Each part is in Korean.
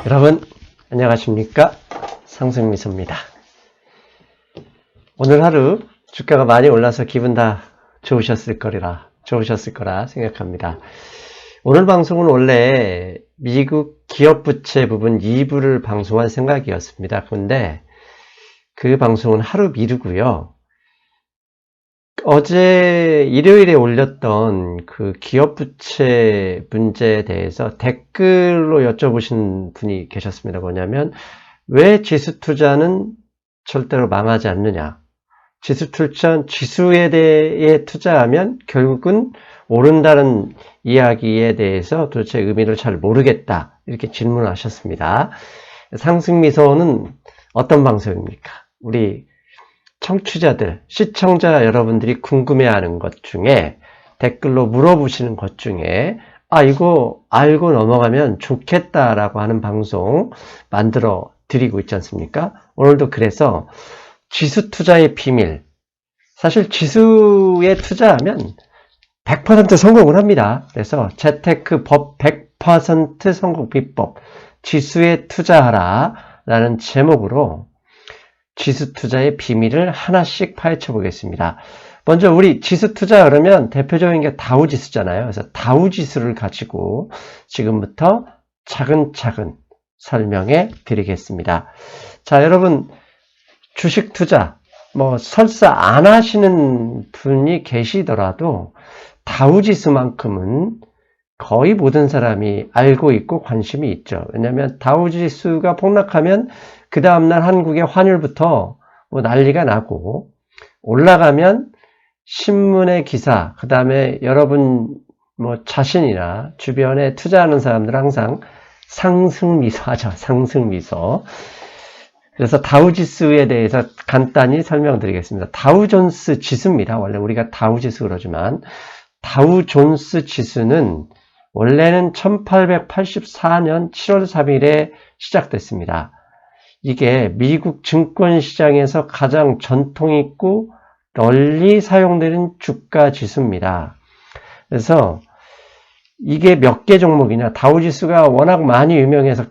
여러분 안녕하십니까? 상승미소입니다. 오늘 하루 주가가 많이 올라서 기분 다 좋으셨을 거라 생각합니다. 오늘 방송은 원래 미국 기업부채 부분 2부를 방송할 생각이었습니다. 그런데 그 방송은 하루 미루고요. 어제 일요일에 올렸던 그 기업부채 문제에 대해서 댓글로 여쭤보신 분이 계셨습니다. 뭐냐면 왜 지수투자는 절대로 망하지 않느냐, 지수에 대해 투자하면 결국은 오른다는 이야기에 대해서 도대체 의미를 잘 모르겠다, 이렇게 질문하셨습니다. 상승미소는 어떤 방송입니까? 우리 청취자들, 시청자 여러분들이 궁금해하는 것 중에, 댓글로 물어보시는 것 중에 이거 알고 넘어가면 좋겠다라고 하는 방송 만들어 드리고 있지 않습니까? 오늘도 그래서 지수 투자의 비밀, 사실 지수에 투자하면 100% 성공을 합니다. 그래서 재테크 법 100% 성공 비법, 지수에 투자하라 라는 제목으로 지수 투자의 비밀을 하나씩 파헤쳐 보겠습니다. 먼저 우리 지수 투자 그러면 대표적인 게 다우지수잖아요. 그래서 다우지수를 가지고 지금부터 차근차근 설명해 드리겠습니다. 자, 여러분 주식 투자 설사 안 하시는 분이 계시더라도 다우지수만큼은 거의 모든 사람이 알고 있고 관심이 있죠. 왜냐하면 다우지수가 폭락하면 그 다음날 한국의 환율부터 난리가 나고, 올라가면 신문의 기사, 그 다음에 여러분 자신이나 주변에 투자하는 사람들은 항상 상승미소 하죠. 상승미소. 그래서 다우지수에 대해서 간단히 설명드리겠습니다. 다우존스 지수입니다. 원래 우리가 다우지수 그러지만 다우존스 지수는 원래는 1884년 7월 3일에 시작됐습니다. 이게 미국 증권시장에서 가장 전통 있고 널리 사용되는 주가 지수입니다. 그래서 이게 몇 개 종목이냐, 다우지수가 워낙 많이 유명해서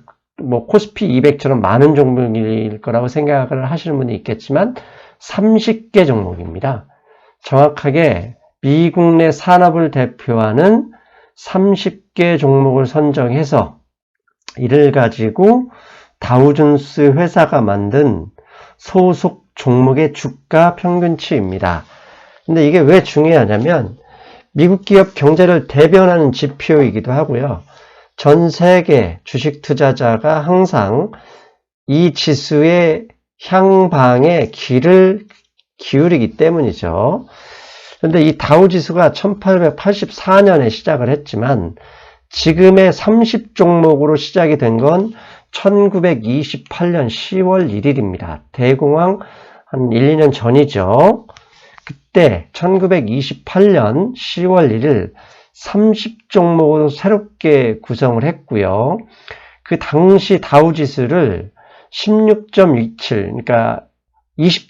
코스피 200처럼 많은 종목일 거라고 생각을 하시는 분이 있겠지만 30개 종목입니다. 정확하게 미국 내 산업을 대표하는 30개 종목을 선정해서 이를 가지고 다우존스 회사가 만든 소속 종목의 주가 평균치입니다. 근데 이게 왜 중요하냐면 미국 기업 경제를 대변하는 지표이기도 하고요. 전 세계 주식 투자자가 항상 이 지수의 향방에 귀를 기울이기 때문이죠. 그런데 이 다우지수가 1884년에 시작을 했지만 지금의 30종목으로 시작이 된 건 1928년 10월 1일입니다. 대공황 한 1, 2년 전이죠. 그때 1928년 10월 1일 30종목으로 새롭게 구성을 했고요. 그 당시 다우지수를 16.27, 그러니까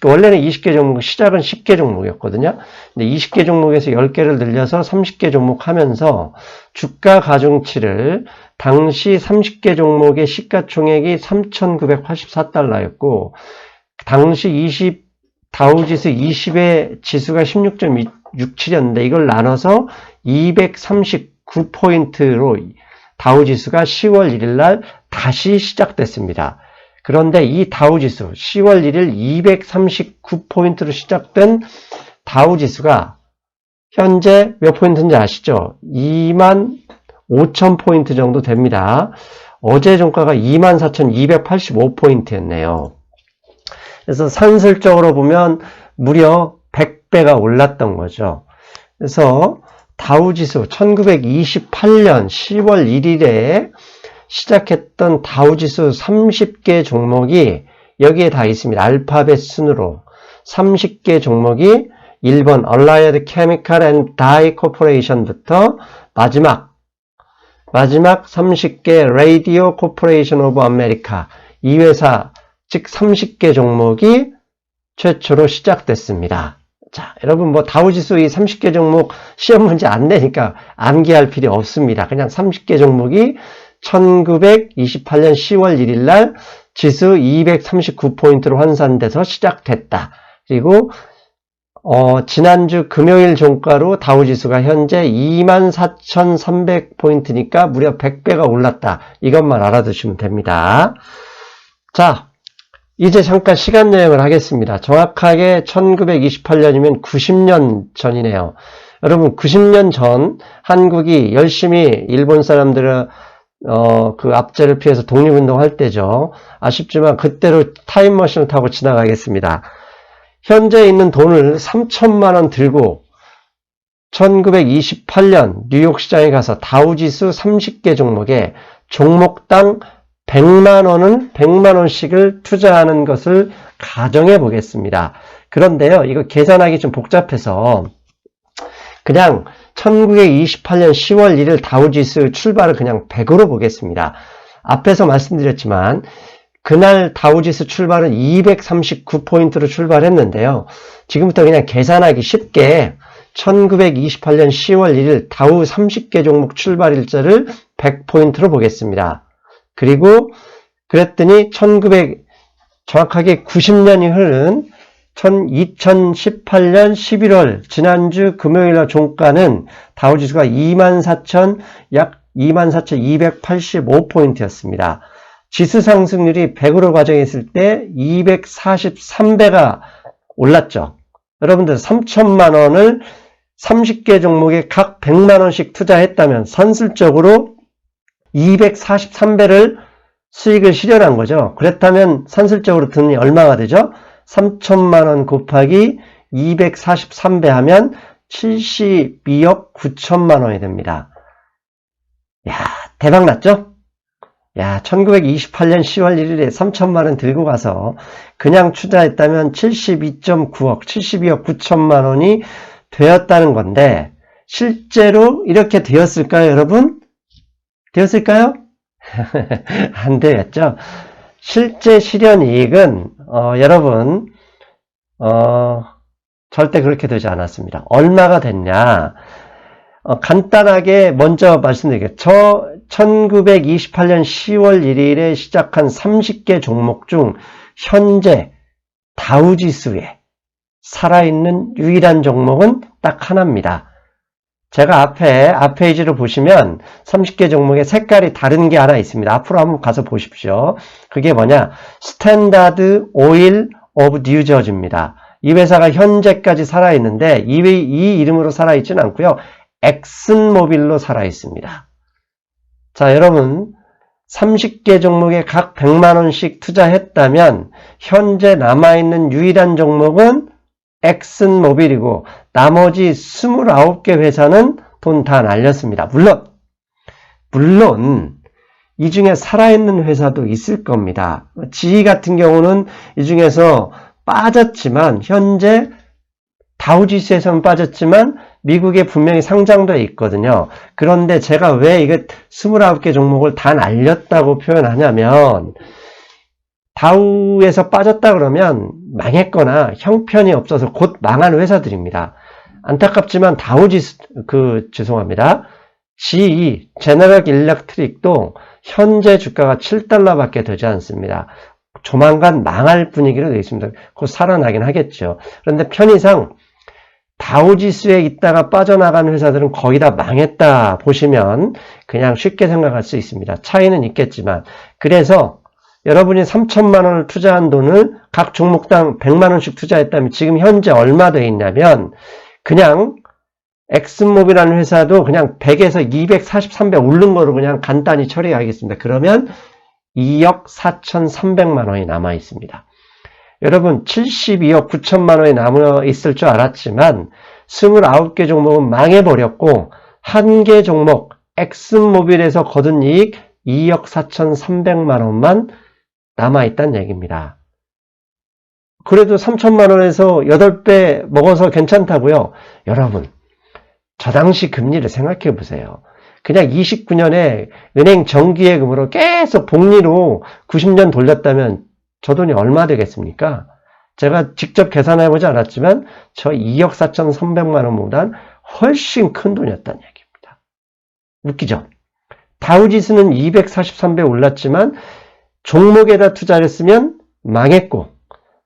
원래는 20개 종목, 시작은 10개 종목이었거든요. 근데 20개 종목에서 10개를 늘려서 30개 종목 하면서 주가 가중치를 당시 30개 종목의 시가총액이 3,984달러였고, 당시 다우지수 20의 지수가 16.67이었는데 이걸 나눠서 239포인트로 다우지수가 10월 1일 날 다시 시작됐습니다. 그런데 이 다우지수 10월 1일 239포인트로 시작된 다우지수가 현재 몇 포인트인지 아시죠? 25,000포인트 정도 됩니다. 어제 종가가 24,285포인트였네요. 그래서 산술적으로 보면 무려 100배가 올랐던 거죠. 그래서 다우지수 1928년 10월 1일에 시작했던 다우지수 30개 종목이 여기에 다 있습니다. 알파벳 순으로 30개 종목이 1번 Allied Chemical and Dye Corporation부터 마지막 30개 Radio Corporation of America, 이 회사 즉 30개 종목이 최초로 시작됐습니다. 자, 여러분 다우지수 이 30개 종목 시험 문제 안 내니까 암기할 필요 없습니다. 그냥 30개 종목이 1928년 10월 1일 날 지수 239포인트로 환산돼서 시작됐다. 그리고 지난주 금요일 종가로 다우지수가 현재 24,300포인트니까 무려 100배가 올랐다. 이것만 알아두시면 됩니다. 자, 이제 잠깐 시간 여행을 하겠습니다. 정확하게 1928년이면 90년 전이네요. 여러분, 90년 전 한국이 열심히 일본 사람들의 그 압제를 피해서 독립운동할 때죠. 아쉽지만 그때로 타임머신을 타고 지나가겠습니다. 현재 있는 돈을 3천만 원 들고 1928년 뉴욕 시장에 가서 다우지수 30개 종목에 종목당 100만 원씩을 투자하는 것을 가정해 보겠습니다. 그런데요, 이거 계산하기 좀 복잡해서 그냥 1928년 10월 1일 다우지수 출발을 그냥 100으로 보겠습니다. 앞에서 말씀드렸지만 그날 다우지수 출발은 239포인트로 출발했는데요. 지금부터 그냥 계산하기 쉽게 1928년 10월 1일 다우 30개 종목 출발 일자를 100포인트로 보겠습니다. 그리고 그랬더니 정확하게 90년이 흐른 2018년 11월 지난주 금요일날 종가는 다우지수가 약 24,285포인트였습니다. 지수 상승률이 100으로 과정했을 때 243배가 올랐죠. 여러분들 3천만 원을 30개 종목에 각 100만 원씩 투자했다면 산술적으로 243배를 수익을 실현한 거죠. 그렇다면 산술적으로 돈이 얼마가 되죠? 3천만 원 곱하기 243배 하면 72억 9천만 원이 됩니다. 야, 대박 났죠? 야, 1928년 10월 1일에 3천만 원 들고 가서 그냥 투자했다면 72.9억, 72억 9천만 원이 되었다는 건데 실제로 이렇게 되었을까요, 여러분? 되었을까요? 안 되었죠? 실제 실현이익은 여러분 절대 그렇게 되지 않았습니다. 얼마가 됐냐? 간단하게 먼저 말씀드릴게요. 1928년 10월 1일에 시작한 30개 종목 중 현재 다우지수에 살아있는 유일한 종목은 딱 하나입니다. 제가 앞에 페이지를 보시면 30개 종목의 색깔이 다른 게 하나 있습니다. 앞으로 한번 가서 보십시오. 그게 뭐냐? 스탠다드 오일 오브 뉴저지입니다. 이 회사가 현재까지 살아있는데 이 이름으로 살아있지는 않고요. 엑슨모빌로 살아있습니다. 자, 여러분 30개 종목에 각 100만 원씩 투자했다면 현재 남아있는 유일한 종목은 엑슨모빌이고 나머지 29개 회사는 돈 다 날렸습니다. 물론 이 중에 살아있는 회사도 있을 겁니다. GE 같은 경우는 이 중에서 빠졌지만 현재 다우지수에서는 빠졌지만 미국에 분명히 상장되어 있거든요. 그런데 제가 왜 이거 29개 종목을 다 날렸다고 표현하냐면 다우에서 빠졌다 그러면 망했거나 형편이 없어서 곧 망한 회사들입니다. 안타깝지만 죄송합니다. GE, 제너럴 일렉트릭도 현재 주가가 7달러밖에 되지 않습니다. 조만간 망할 분위기로 되어 있습니다. 곧 살아나긴 하겠죠. 그런데 편의상 다우지수에 있다가 빠져나간 회사들은 거의 다 망했다 보시면 그냥 쉽게 생각할 수 있습니다. 차이는 있겠지만 그래서 여러분이 3천만 원을 투자한 돈을 각 종목당 100만 원씩 투자했다면 지금 현재 얼마 돼 있냐면 그냥 엑슨모빌이라는 회사도 그냥 100에서 243배 오른 거로 그냥 간단히 처리하겠습니다. 그러면 2억 4,300만 원이 남아 있습니다. 여러분 72억 9천만 원이 남아 있을 줄 알았지만 29개 종목은 망해버렸고 한 개 종목 엑슨모빌에서 거둔 이익 2억 4,300만 원만 남아있다는 얘기입니다. 그래도 3천만 원에서 8배 먹어서 괜찮다고요? 여러분 저 당시 금리를 생각해 보세요. 그냥 29년에 은행 정기예금으로 계속 복리로 90년 돌렸다면 저 돈이 얼마 되겠습니까? 제가 직접 계산해보지 않았지만 저 2억 4,300만 원보단 훨씬 큰 돈이었다는 얘기입니다. 웃기죠? 다우지수는 243배 올랐지만 종목에다 투자를 했으면 망했고,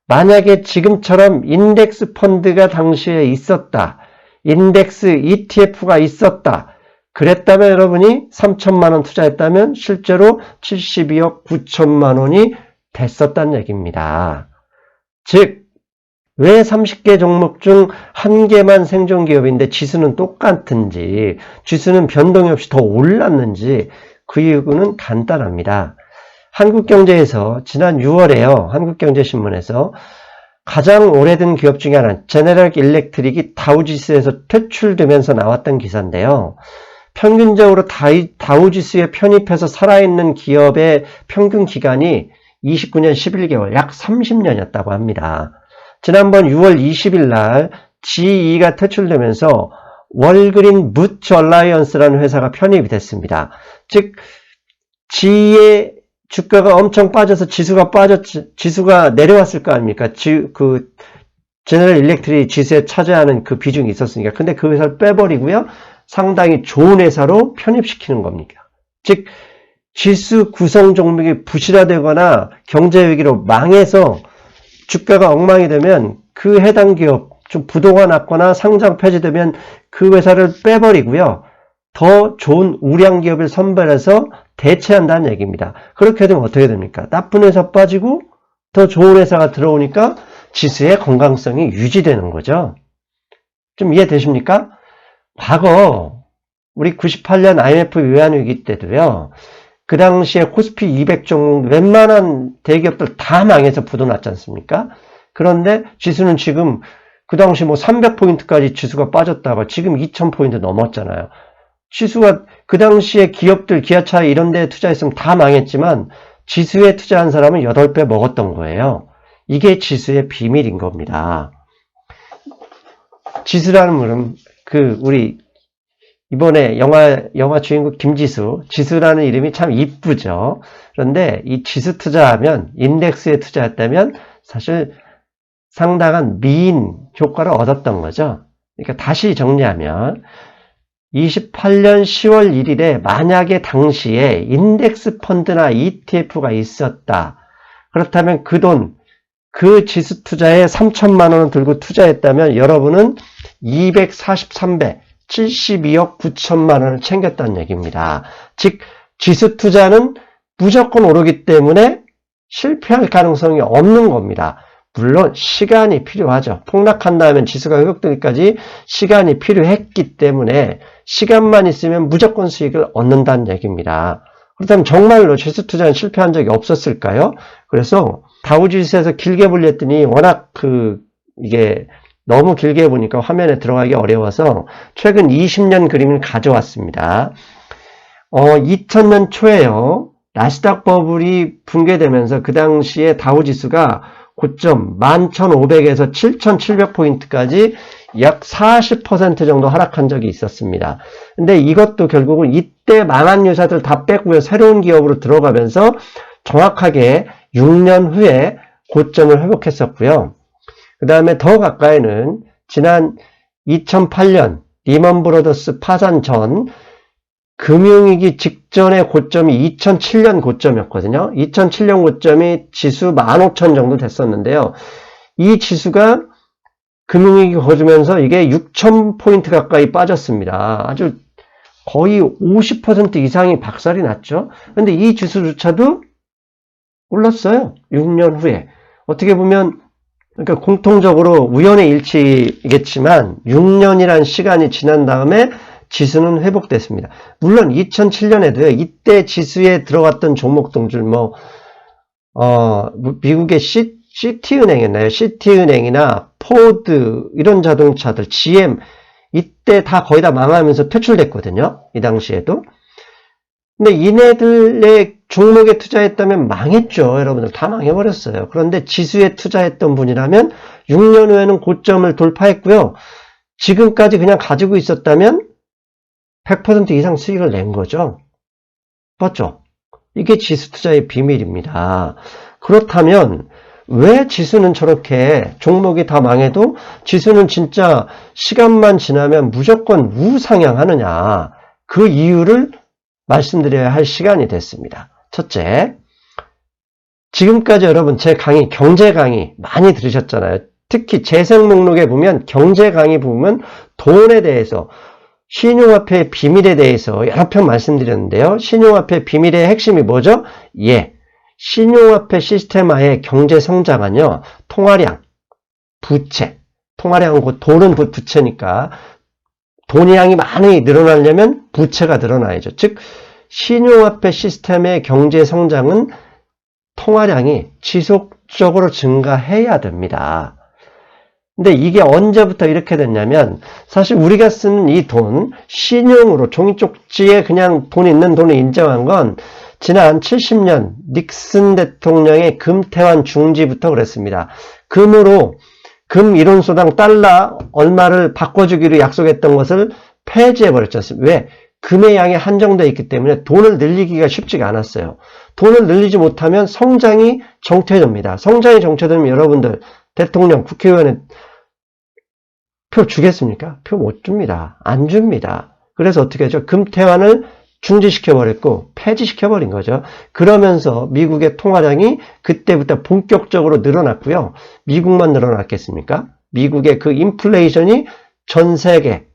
만약에 지금처럼 인덱스 펀드가 당시에 있었다, 인덱스 ETF가 있었다, 그랬다면 여러분이 3천만 원 투자했다면 실제로 72억 9천만 원이 됐었다는 얘기입니다. 즉, 왜 30개 종목 중 1개만 생존기업인데 지수는 똑같은지, 지수는 변동이 없이 더 올랐는지 그 이유는 간단합니다. 한국경제에서 지난 6월에요. 한국경제신문에서 가장 오래된 기업 중에 하나, 제너럴 일렉트릭이 다우지수에서 퇴출되면서 나왔던 기사인데요. 평균적으로 다우지수에 편입해서 살아있는 기업의 평균 기간이 29년 11개월, 약 30년이었다고 합니다. 지난번 6월 20일 날 GE가 퇴출되면서 월그린 무츠 얼라이언스라는 회사가 편입이 됐습니다. 즉, GE의 주가가 엄청 빠져서 지수가 내려왔을 거 아닙니까? 제너럴 일렉트릭 지수에 차지하는 그 비중이 있었으니까. 근데 그 회사를 빼버리고요. 상당히 좋은 회사로 편입시키는 겁니다. 즉, 지수 구성 종목이 부실화되거나 경제위기로 망해서 주가가 엉망이 되면 그 해당 기업, 좀 부도가 났거나 상장 폐지되면 그 회사를 빼버리고요. 더 좋은 우량 기업을 선별해서 대체한다는 얘기입니다. 그렇게 되면 어떻게 됩니까? 나쁜 회사 빠지고 더 좋은 회사가 들어오니까 지수의 건강성이 유지되는 거죠. 좀 이해되십니까? 과거 우리 98년 IMF 외환위기 때도요. 그 당시에 코스피 200 종목 웬만한 대기업들 다 망해서 부도 났지 않습니까? 그런데 지수는 지금 그 당시 뭐 300포인트까지 지수가 빠졌다가 지금 2000포인트 넘었잖아요. 지수가 그 당시에 기업들, 기아차 이런 데에 투자했으면 다 망했지만 지수에 투자한 사람은 8배 먹었던 거예요. 이게 지수의 비밀인 겁니다. 지수라는 말은 우리 이번에 영화 주인공 김지수, 지수라는 이름이 참 이쁘죠. 그런데 이 지수 투자하면, 인덱스에 투자했다면 사실 상당한 미인 효과를 얻었던 거죠. 그러니까 다시 정리하면 28년 10월 1일에 만약에 당시에 인덱스 펀드나 ETF가 있었다. 그렇다면 그 돈, 그 지수 투자에 3천만 원을 들고 투자했다면 여러분은 243배, 72억 9천만 원을 챙겼다는 얘기입니다. 즉, 지수 투자는 무조건 오르기 때문에 실패할 가능성이 없는 겁니다. 물론 시간이 필요하죠. 폭락한 다음에 지수가 회복되기까지 시간이 필요했기 때문에 시간만 있으면 무조건 수익을 얻는다는 얘기입니다. 그렇다면 정말로 지수 투자는 실패한 적이 없었을까요? 그래서 다우지수에서 길게 분류했더니 워낙 이게 너무 길게 보니까 화면에 들어가기 어려워서 최근 20년 그림을 가져왔습니다. 2000년 초에요. 나스닥 버블이 붕괴되면서 그 당시에 다우지수가 고점 11,500에서 7,700포인트까지 약 40% 정도 하락한 적이 있었습니다. 근데 이것도 결국은 이때 망한 회사들 다 뺐고요. 새로운 기업으로 들어가면서 정확하게 6년 후에 고점을 회복했었고요. 그 다음에 더 가까이는 지난 2008년 리먼 브러더스 파산 전 금융위기 직전의 고점이 2007년 고점이었거든요. 2007년 고점이 지수 15,000 정도 됐었는데요. 이 지수가 금융위기 거두면서 이게 6,000포인트 가까이 빠졌습니다. 아주 거의 50% 이상이 박살이 났죠. 그런데 이 지수조차도 올랐어요. 6년 후에. 어떻게 보면 그러니까 공통적으로 우연의 일치이겠지만 6년이란 시간이 지난 다음에 지수는 회복됐습니다. 물론 2007년에도요. 이때 지수에 들어갔던 종목들 미국의 시티은행이었나요? 시티은행이나 포드 이런 자동차들, GM 이때 다 거의 다 망하면서 퇴출됐거든요. 이 당시에도. 근데 이네들의 종목에 투자했다면 망했죠. 여러분들 다 망해버렸어요. 그런데 지수에 투자했던 분이라면 6년 후에는 고점을 돌파했고요. 지금까지 그냥 가지고 있었다면 100% 이상 수익을 낸 거죠. 맞죠? 이게 지수 투자의 비밀입니다. 그렇다면 왜 지수는 저렇게 종목이 다 망해도 지수는 진짜 시간만 지나면 무조건 우상향하느냐. 그 이유를 말씀드려야 할 시간이 됐습니다. 첫째, 지금까지 여러분 제 강의, 경제 강의 많이 들으셨잖아요. 특히 재생 목록에 보면 경제 강의 보면 돈에 대해서, 신용화폐의 비밀에 대해서 여러 편 말씀드렸는데요. 신용화폐 비밀의 핵심이 뭐죠? 예, 신용화폐 시스템화의 경제 성장은요, 통화량, 부채, 통화량은 돈은 부채니까 돈량이 많이 늘어나려면 부채가 늘어나야죠. 즉 신용화폐 시스템의 경제 성장은 통화량이 지속적으로 증가해야 됩니다. 근데 이게 언제부터 이렇게 됐냐면, 사실 우리가 쓰는 이 돈, 신용으로 종이 쪽지에 그냥 돈 있는 돈을 인정한 건 지난 70년 닉슨 대통령의 금태환 중지부터 그랬습니다. 금 이론소당 달러 얼마를 바꿔주기로 약속했던 것을 폐지해버렸지 않습니까? 왜? 금의 양이 한정되어 있기 때문에 돈을 늘리기가 쉽지가 않았어요. 돈을 늘리지 못하면 성장이 정체됩니다. 성장이 정체되면 여러분들, 대통령, 국회의원은 표 주겠습니까? 표 못 줍니다. 안 줍니다. 그래서 어떻게 하죠? 금태환을 중지시켜버렸고 폐지시켜버린 거죠. 그러면서 미국의 통화량이 그때부터 본격적으로 늘어났고요. 미국만 늘어났겠습니까? 미국의 그 인플레이션이 전 세계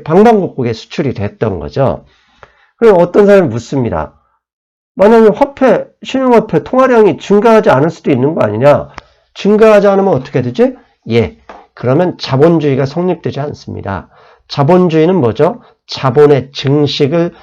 방방곡곡에 수출이 됐던 거죠. 그럼 어떤 사람이 묻습니다. 만약에 신용화폐 통화량이 증가하지 않을 수도 있는 거 아니냐? 증가하지 않으면 어떻게 되지? 예, 그러면 자본주의가 성립되지 않습니다. 자본주의는 뭐죠? 자본의 증식을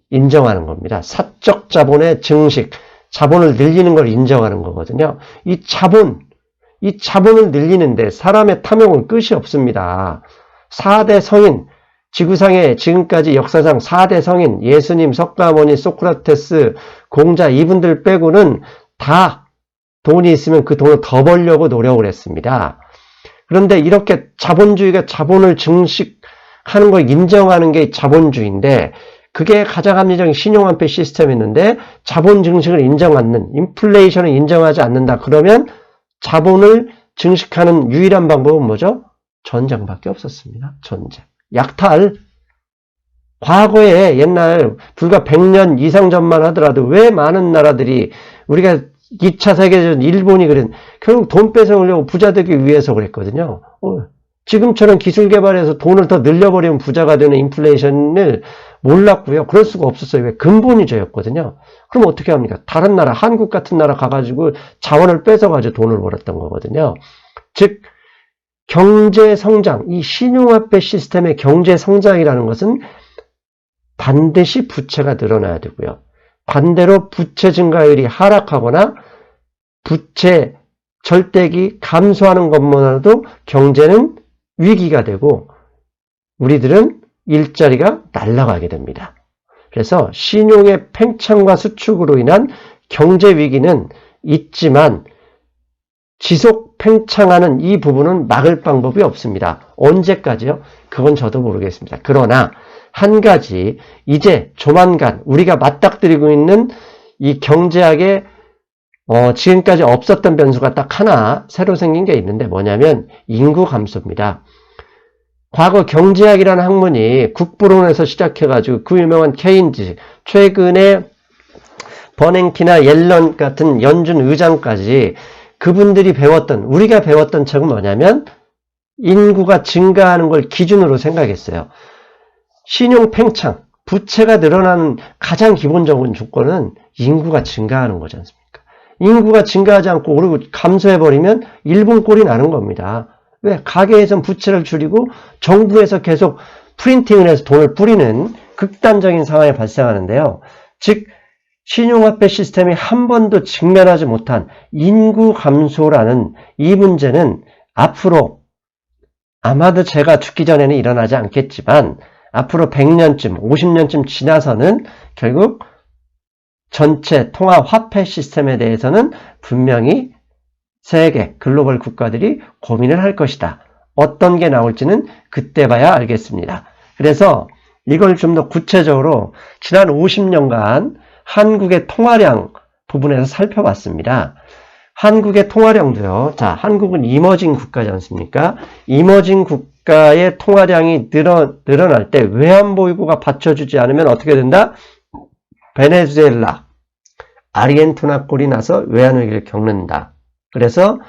인정하는 겁니다. 사적 자본의 증식, 자본을 늘리는 걸 인정하는 거거든요. 이 자본을 늘리는데 사람의 탐욕은 끝이 없습니다. 4대 성인, 지구상의 지금까지 역사상 4대 성인, 예수님, 석가모니, 소크라테스, 공자, 이분들 빼고는 다 돈이 있으면 그 돈을 더 벌려고 노력을 했습니다. 그런데 이렇게 자본주의가 자본을 증식하는 걸 인정하는 게 자본주의인데, 그게 가장 합리적인 신용화폐 시스템이었는데 자본 증식을 인플레이션을 인정하지 않는다. 그러면 자본을 증식하는 유일한 방법은 뭐죠? 전쟁밖에 없었습니다. 전쟁. 약탈. 과거에 옛날 불과 100년 이상 전만 하더라도 왜 많은 나라들이, 우리가 2차 세계대전 일본이 결국 돈 뺏어오려고 부자 되기 위해서 그랬거든요. 지금처럼 기술 개발해서 돈을 더 늘려버리면 부자가 되는 인플레이션을 몰랐고요. 그럴 수가 없었어요. 왜? 근본이 저였거든요. 그럼 어떻게 합니까? 다른 나라, 한국 같은 나라 가가지고 자원을 뺏어가지고 돈을 벌었던 거거든요. 즉 경제 성장, 이 신용화폐 시스템의 경제 성장이라는 것은 반드시 부채가 늘어나야 되고요. 반대로 부채 증가율이 하락하거나 부채 절대기 감소하는 것만으로도 경제는 위기가 되고 우리들은 일자리가 날아가게 됩니다. 그래서 신용의 팽창과 수축으로 인한 경제 위기는 있지만 지속 팽창하는 이 부분은 막을 방법이 없습니다. 언제까지요? 그건 저도 모르겠습니다. 그러나 한 가지, 이제 조만간 우리가 맞닥뜨리고 있는 이 경제학에 지금까지 없었던 변수가 딱 하나 새로 생긴 게 있는데 뭐냐면 인구 감소입니다. 과거 경제학이라는 학문이 국부론에서 시작해가지고 그 유명한 케인즈, 최근에 버냉키나 옐런 같은 연준 의장까지 그분들이 우리가 배웠던 책은 뭐냐면 인구가 증가하는 걸 기준으로 생각했어요. 신용 팽창, 부채가 늘어나는 가장 기본적인 조건은 인구가 증가하는 거지 않습니까? 인구가 증가하지 않고 오르고 감소해버리면 일본 꼴이 나는 겁니다. 왜? 가계에선 부채를 줄이고 정부에서 계속 프린팅을 해서 돈을 뿌리는 극단적인 상황이 발생하는데요. 즉 신용화폐 시스템이 한 번도 직면하지 못한 인구 감소라는 이 문제는 앞으로 아마도 제가 죽기 전에는 일어나지 않겠지만 앞으로 100년쯤, 50년쯤 지나서는 결국 전체 통화 화폐 시스템에 대해서는 분명히 세계 글로벌 국가들이 고민을 할 것이다. 어떤 게 나올지는 그때 봐야 알겠습니다. 그래서 이걸 좀 더 구체적으로 지난 50년간 한국의 통화량 부분에서 살펴봤습니다. 한국의 통화량도요. 자, 한국은 이머징 국가지 않습니까? 이머징 국가의 통화량이 늘어날 때 외환보유고가 받쳐주지 않으면 어떻게 된다? 베네수엘라, 아르헨티나 꼴이 나서 외환위기를 겪는다. 그래서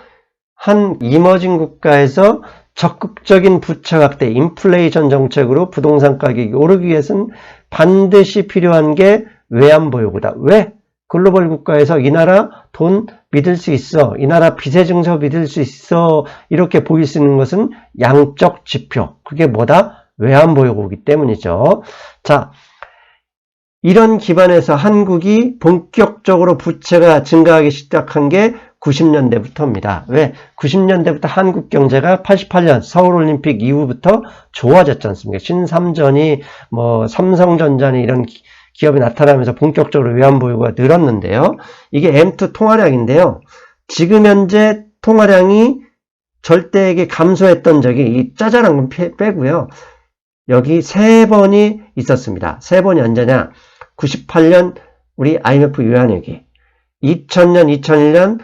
한 이머징 국가에서 적극적인 부채 확대, 인플레이션 정책으로 부동산 가격이 오르기 위해서는 반드시 필요한 게 외환보유고다. 왜? 글로벌 국가에서 이 나라 돈 믿을 수 있어, 이 나라 빚의 증서 믿을 수 있어, 이렇게 보일 수 있는 것은 양적 지표. 그게 뭐다? 외환보유고이기 때문이죠. 자, 이런 기반에서 한국이 본격적으로 부채가 증가하기 시작한 게 90년대부터입니다. 왜? 90년대부터 한국 경제가 88년 서울올림픽 이후부터 좋아졌지 않습니까? 신삼전이, 삼성전자니 이런 기업이 나타나면서 본격적으로 외환보유고가 늘었는데요. 이게 M2 통화량인데요. 지금 현재 통화량이 절대액이 감소했던 적이 이 짜잘한 건 빼고요. 여기 3번이 있었습니다. 3번이 언제냐? 98년 우리 IMF 외환위기, 2000년, 2001년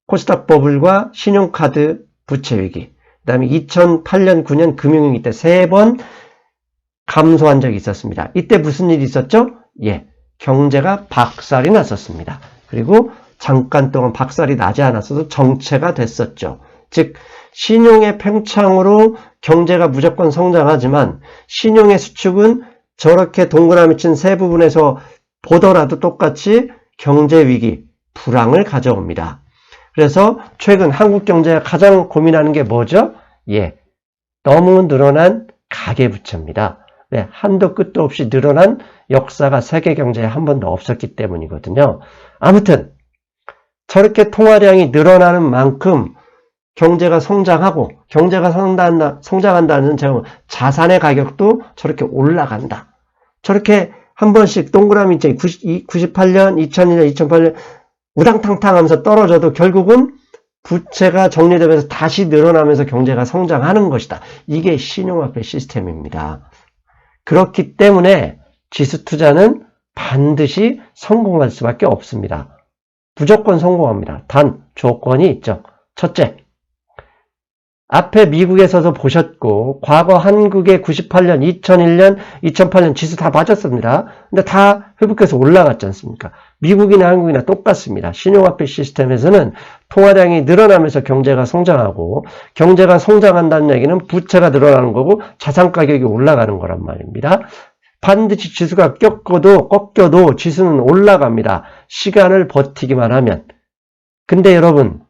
코스닥 버블과 신용카드 부채 위기, 그 다음에 2008년, 9년 금융위기 때 3번 감소한 적이 있었습니다. 이때 무슨 일이 있었죠? 예, 경제가 박살이 났었습니다. 그리고 잠깐 동안 박살이 나지 않았어도 정체가 됐었죠. 즉 신용의 팽창으로 경제가 무조건 성장하지만 신용의 수축은 저렇게 동그라미 친 세 부분에서 보더라도 똑같이 경제위기, 불황을 가져옵니다. 그래서 최근 한국 경제가 가장 고민하는 게 뭐죠? 예, 너무 늘어난 가계부채입니다. 네, 한도 끝도 없이 늘어난 역사가 세계 경제에 한 번도 없었기 때문이거든요. 아무튼 저렇게 통화량이 늘어나는 만큼 경제가 성장하고, 경제가 성장한다는 제가 자산의 가격도 저렇게 올라간다. 저렇게 한 번씩 동그라미 이제 98년, 2002년, 2008년 우당탕탕 하면서 떨어져도 결국은 부채가 정리되면서 다시 늘어나면서 경제가 성장하는 것이다. 이게 신용화폐 시스템입니다. 그렇기 때문에 지수 투자는 반드시 성공할 수밖에 없습니다. 무조건 성공합니다. 단 조건이 있죠. 첫째, 앞에 미국에서도 보셨고 과거 한국의 98년, 2001년, 2008년 지수 다 빠졌습니다. 근데 다 회복해서 올라갔지 않습니까? 미국이나 한국이나 똑같습니다. 신용화폐 시스템에서는 통화량이 늘어나면서 경제가 성장하고, 경제가 성장한다는 얘기는 부채가 늘어나는 거고 자산 가격이 올라가는 거란 말입니다. 반드시 지수가 꺾여도 지수는 올라갑니다. 시간을 버티기만 하면. 근데 여러분,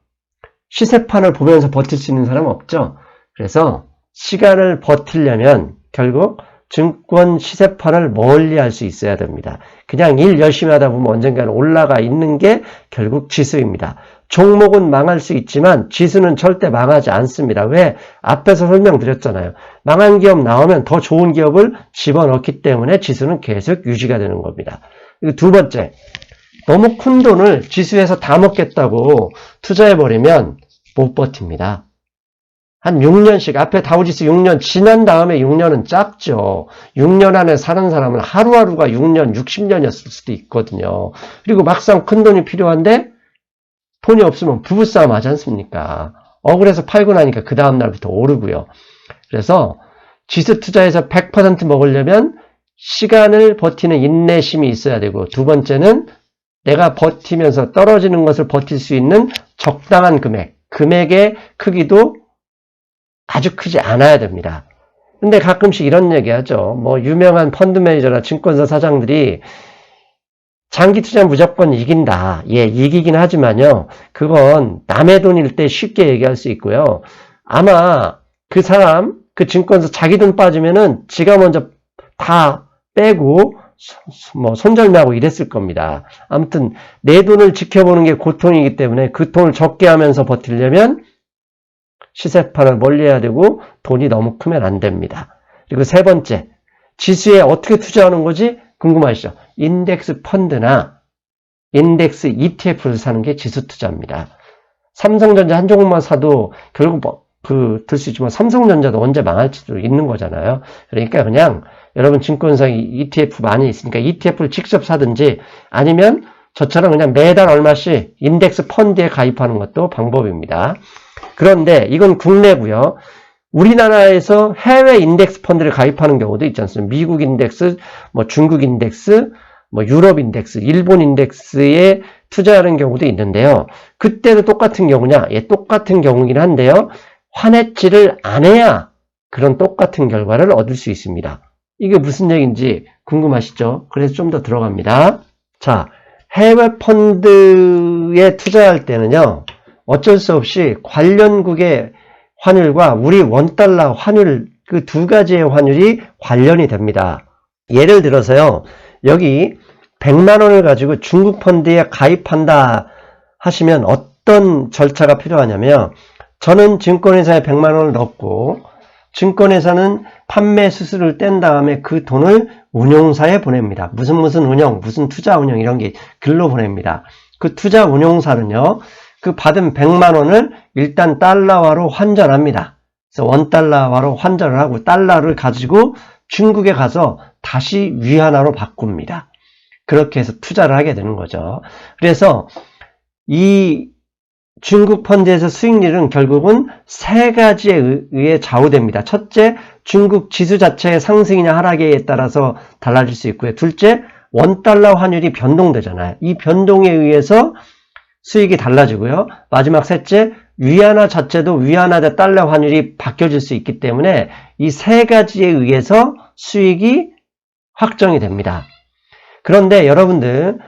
시세판을 보면서 버틸 수 있는 사람 없죠? 그래서 시간을 버티려면 결국 증권 시세판을 멀리 할 수 있어야 됩니다. 그냥 일 열심히 하다 보면 언젠가는 올라가 있는 게 결국 지수입니다. 종목은 망할 수 있지만 지수는 절대 망하지 않습니다. 왜? 앞에서 설명드렸잖아요. 망한 기업 나오면 더 좋은 기업을 집어넣기 때문에 지수는 계속 유지가 되는 겁니다. 그리고 두 번째, 너무 큰 돈을 지수에서 다 먹겠다고 투자해버리면 못 버팁니다. 한 6년씩, 앞에 다우지수 6년 지난 다음에 6년은 짧죠. 6년 안에 사는 사람은 하루하루가 6년, 60년이었을 수도 있거든요. 그리고 막상 큰 돈이 필요한데 돈이 없으면 부부싸움 하지 않습니까? 억울해서 팔고 나니까 그 다음날부터 오르고요. 그래서 지수 투자에서 100% 먹으려면 시간을 버티는 인내심이 있어야 되고, 두 번째는 내가 버티면서 떨어지는 것을 버틸 수 있는 적당한 금액의 크기도 아주 크지 않아야 됩니다. 근데 가끔씩 이런 얘기 하죠. 유명한 펀드 매니저나 증권사 사장들이 장기 투자는 무조건 이긴다. 예, 이기긴 하지만요. 그건 남의 돈일 때 쉽게 얘기할 수 있고요. 아마 그 사람, 그 증권사 자기 돈 빠지면은 지가 먼저 다 빼고 손절매하고 이랬을 겁니다. 아무튼 내 돈을 지켜보는 게 고통이기 때문에 그 돈을 적게 하면서 버티려면 시세판을 멀리해야 되고 돈이 너무 크면 안 됩니다. 그리고 세 번째, 지수에 어떻게 투자하는 거지? 궁금하시죠? 인덱스 펀드나 인덱스 ETF를 사는 게 지수 투자입니다. 삼성전자 한 종목만 사도 결국 들 수 있지만 삼성전자도 언제 망할지도 있는 거잖아요. 그러니까 그냥 여러분 증권사 ETF 많이 있으니까 ETF를 직접 사든지 아니면 저처럼 그냥 매달 얼마씩 인덱스 펀드에 가입하는 것도 방법입니다. 그런데 이건 국내고요. 우리나라에서 해외 인덱스 펀드를 가입하는 경우도 있지 않습니까? 미국 인덱스, 뭐 중국 인덱스, 뭐 유럽 인덱스, 일본 인덱스에 투자하는 경우도 있는데요. 그때도 똑같은 경우냐? 예, 똑같은 경우긴 한데요. 환해지를 안 해야 그런 똑같은 결과를 얻을 수 있습니다. 이게 무슨 얘기인지 궁금하시죠? 그래서 좀 더 들어갑니다. 자, 해외 펀드에 투자할 때는요, 어쩔 수 없이 관련국의 환율과 우리 원달러 환율, 그 두 가지의 환율이 관련이 됩니다. 예를 들어서요, 여기 100만 원을 가지고 중국 펀드에 가입한다 하시면 어떤 절차가 필요하냐면, 저는 증권회사에 100만 원을 넣고, 증권회사는 판매 수수료를 뗀 다음에 그 돈을 운용사에 보냅니다. 무슨 운용, 무슨 투자 운용 이런 게 글로 보냅니다. 그 투자 운용사는요, 그 받은 100만 원을 일단 달러화로 환전합니다. 그래서 원달러화로 환전을 하고 달러를 가지고 중국에 가서 다시 위안화로 바꿉니다. 그렇게 해서 투자를 하게 되는 거죠. 그래서 이 중국 펀드에서 수익률은 결국은 세 가지에 의해 좌우됩니다. 첫째, 중국 지수 자체의 상승이냐 하락에 따라서 달라질 수 있고요. 둘째, 원달러 환율이 변동되잖아요. 이 변동에 의해서 수익이 달라지고요. 마지막 셋째, 위안화 자체도 위안화 대 달러 환율이 바뀌어질 수 있기 때문에 이 세 가지에 의해서 수익이 확정이 됩니다. 그런데 여러분들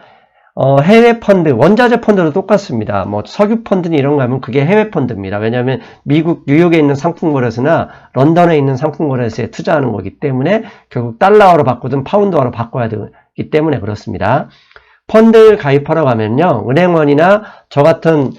해외 펀드, 원자재 펀드도 똑같습니다. 뭐 석유 펀드니 이런 거 하면 그게 해외 펀드입니다. 왜냐하면 미국 뉴욕에 있는 상품거래소나 런던에 있는 상품거래소에 투자하는 거기 때문에 결국 달러화로 바꾸든 파운드화로 바꿔야 되기 때문에 그렇습니다. 펀드를 가입하러 가면요, 은행원이나 저 같은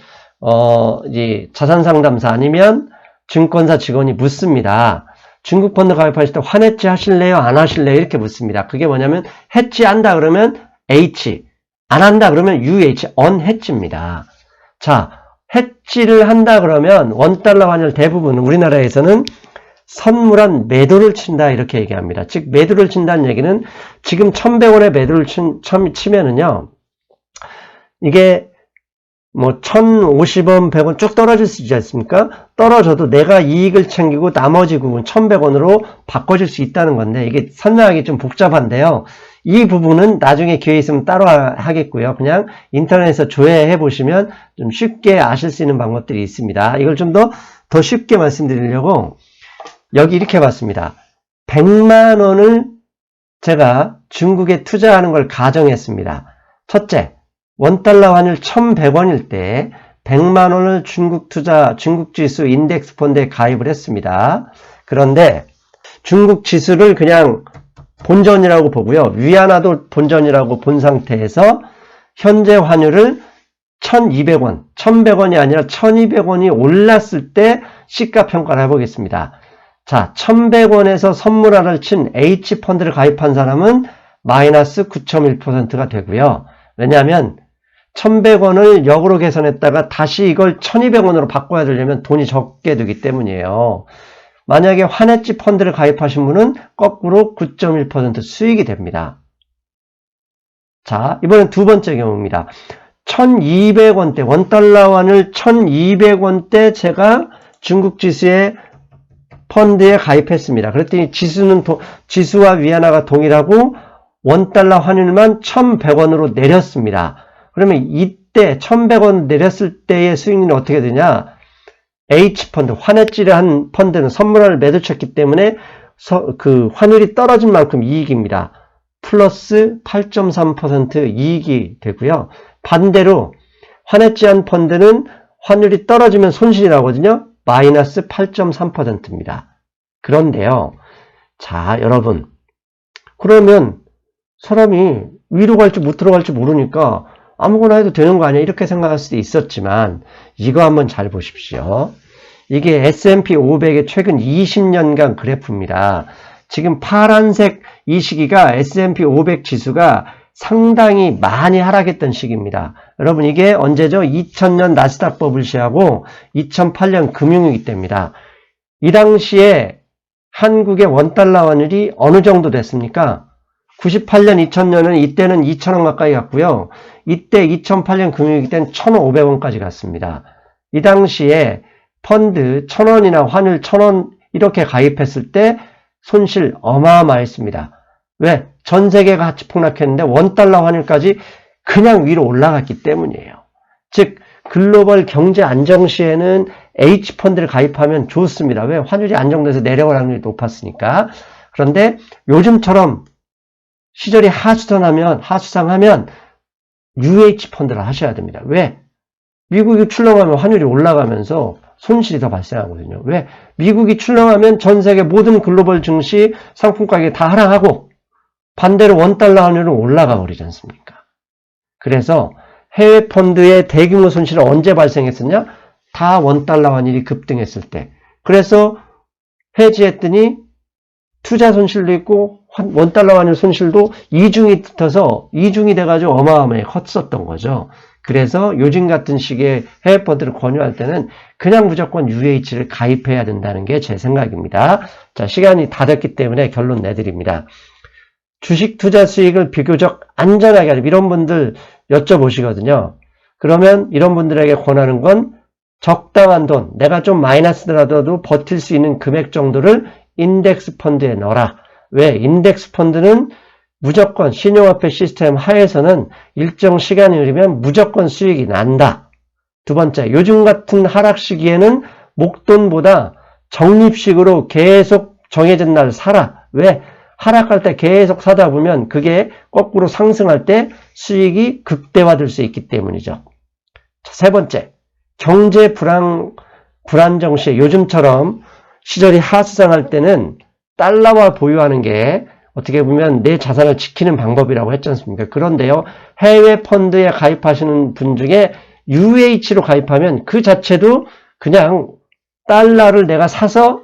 이제 자산상담사 아니면 증권사 직원이 묻습니다. 중국 펀드 가입하실 때 환해지 하실래요? 안 하실래요? 이렇게 묻습니다. 그게 뭐냐면 해지한다 그러면 H, 안 한다 그러면 UH, 언해지입니다. 자, 해지를 한다 그러면 원달러 환율 대부분 우리나라에서는 선물한 매도를 친다 이렇게 얘기합니다. 즉 매도를 친다는 얘기는 지금 1,100원에 매도를 치면은요, 이게 뭐 1,050원, 100원 쭉 떨어질 수 있지 않습니까? 떨어져도 내가 이익을 챙기고 나머지 부분 1,100원으로 바꿔줄 수 있다는 건데, 이게 설명하기 좀 복잡한데요. 이 부분은 나중에 기회 있으면 따로 하겠고요. 그냥 인터넷에서 조회해 보시면 좀 쉽게 아실 수 있는 방법들이 있습니다. 이걸 좀 더 쉽게 말씀드리려고 여기 이렇게 봤습니다. 100만 원을 제가 중국에 투자하는 걸 가정했습니다. 첫째, 원달러 환율 1,100원일 때 100만 원을 중국 지수 인덱스 펀드에 가입을 했습니다. 그런데 중국 지수를 그냥 본전이라고 보고요. 위안화도 본전이라고 본 상태에서 현재 환율을 1,200원, 1,100원이 아니라 1,200원이 올랐을 때 시가평가를 해보겠습니다. 자, 1,100원에서 선물화를 친 H펀드를 가입한 사람은 마이너스 9.1%가 되고요. 왜냐하면 1,100원을 역으로 계산했다가 다시 이걸 1,200원으로 바꿔야 되려면 돈이 적게 되기 때문이에요. 만약에 환해지 펀드를 가입하신 분은 거꾸로 9.1% 수익이 됩니다. 자, 이번엔 두 번째 경우입니다. 1,200원대, 원달러 환율 1,200원대 제가 중국 지수의 펀드에 가입했습니다. 그랬더니 지수와 위안화가 동일하고 원달러 환율만 1,100원으로 내렸습니다. 그러면 이때 1,100원 내렸을 때의 수익률은 어떻게 되냐? H펀드, 환해지를 한 펀드는 선물화를 매도쳤기 때문에 그 환율이 떨어진 만큼 이익입니다. 플러스 8.3% 이익이 되고요. 반대로 환해지한 펀드는 환율이 떨어지면 손실이 나거든요. 마이너스 8.3%입니다. 그런데요. 자, 여러분. 그러면 사람이 위로 갈지 못으로 갈지 모르니까 아무거나 해도 되는 거 아니야? 이렇게 생각할 수도 있었지만 이거 한번 잘 보십시오. 이게 S&P 500의 최근 20년간 그래프입니다. 지금 파란색 이 시기가 S&P 500 지수가 상당히 많이 하락했던 시기입니다. 여러분 이게 언제죠? 2000년 나스닥 버블시하고 2008년 금융위기 때입니다. 이 당시에 한국의 원달러 환율이 어느 정도 됐습니까? 98년, 2000년은 이때는 2,000원 가까이 갔고요. 이때 2008년 금융위기 때는 1,500원까지 갔습니다. 이 당시에 펀드 1,000원이나 환율 1,000원 이렇게 가입했을 때 손실 어마어마했습니다. 왜? 전 세계가 같이 폭락했는데 원달러 환율까지 그냥 위로 올라갔기 때문이에요. 즉 글로벌 경제 안정 시에는 H펀드를 가입하면 좋습니다. 왜? 환율이 안정돼서 내려갈 확률이 높았으니까. 그런데 요즘처럼 시절이 하수상하면 UH펀드를 하셔야 됩니다. 왜? 미국이 출렁하면 환율이 올라가면서 손실이 더 발생하거든요. 왜? 미국이 출렁하면 전 세계 모든 글로벌 증시 상품 가격이 다 하락하고 반대로 원달러 환율은 올라가 버리지 않습니까? 그래서 해외 펀드의 대규모 손실은 언제 발생했었냐? 다 원달러 환율이 급등했을 때. 그래서 해지했더니 투자 손실도 있고 원달러 환율 손실도 이중이 돼가지고 어마어마하게 컸었던 거죠. 그래서 요즘 같은 시기에 해외 펀드를 권유할 때는 그냥 무조건 UH를 가입해야 된다는 게 제 생각입니다. 자, 시간이 다 됐기 때문에 결론 내드립니다. 주식 투자 수익을 비교적 안전하게 하는 이런 분들 여쭤보시거든요. 그러면 이런 분들에게 권하는 건 적당한 돈, 내가 좀 마이너스더라도 버틸 수 있는 금액 정도를 인덱스 펀드에 넣어라. 왜? 인덱스 펀드는 무조건 신용화폐 시스템 하에서는 일정 시간이 흐르면 무조건 수익이 난다. 두 번째, 요즘 같은 하락 시기에는 목돈보다 적립식으로 계속 정해진 날 사라. 왜? 하락할 때 계속 사다 보면 그게 거꾸로 상승할 때 수익이 극대화될 수 있기 때문이죠. 세 번째, 경제 불안정 시에 요즘처럼 시절이 하수상할 때는 달러화 보유하는 게 어떻게 보면 내 자산을 지키는 방법이라고 했지 않습니까? 그런데요, 해외 펀드에 가입하시는 분 중에 UH로 가입하면 그 자체도 그냥 달러를 내가 사서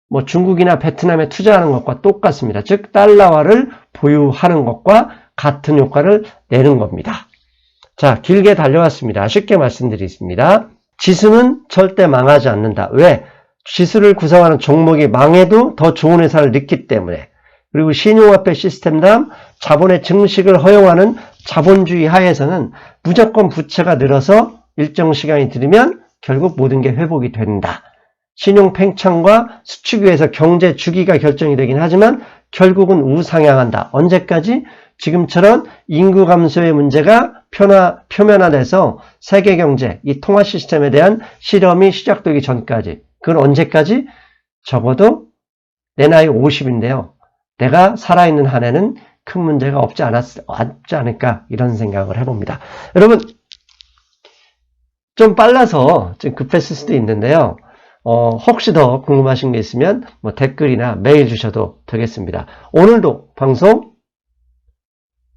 뭐 중국이나 베트남에 투자하는 것과 똑같습니다. 즉 달러화를 보유하는 것과 같은 효과를 내는 겁니다. 자, 길게 달려왔습니다. 쉽게 말씀드리겠습니다. 지수는 절대 망하지 않는다. 왜? 지수를 구성하는 종목이 망해도 더 좋은 회사를 넣기 때문에. 그리고 신용화폐 시스템당 자본의 증식을 허용하는 자본주의 하에서는 무조건 부채가 늘어서 일정 시간이 들으면 결국 모든 게 회복이 된다. 신용 팽창과 수축위에서 경제 주기가 결정이 되긴 하지만 결국은 우상향한다. 언제까지? 지금처럼 인구 감소의 문제가 표면화돼서 세계 경제, 이 통화 시스템에 대한 실험이 시작되기 전까지. 그건 언제까지? 적어도 내 나이 50인데요. 내가 살아있는 한에는 큰 문제가 없지 않을까 이런 생각을 해봅니다. 여러분 좀 빨라서 좀 급했을 수도 있는데요. 혹시 더 궁금하신 게 있으면 뭐 댓글이나 메일 주셔도 되겠습니다. 오늘도 방송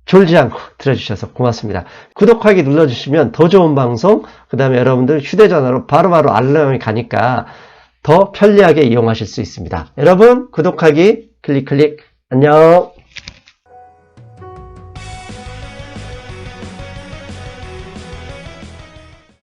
졸지 않고 들어주셔서 고맙습니다. 구독하기 눌러주시면 더 좋은 방송, 그 다음에 여러분들 휴대전화로 바로바로 알람이 가니까 더 편리하게 이용하실 수 있습니다. 여러분 구독하기 클릭 안녕.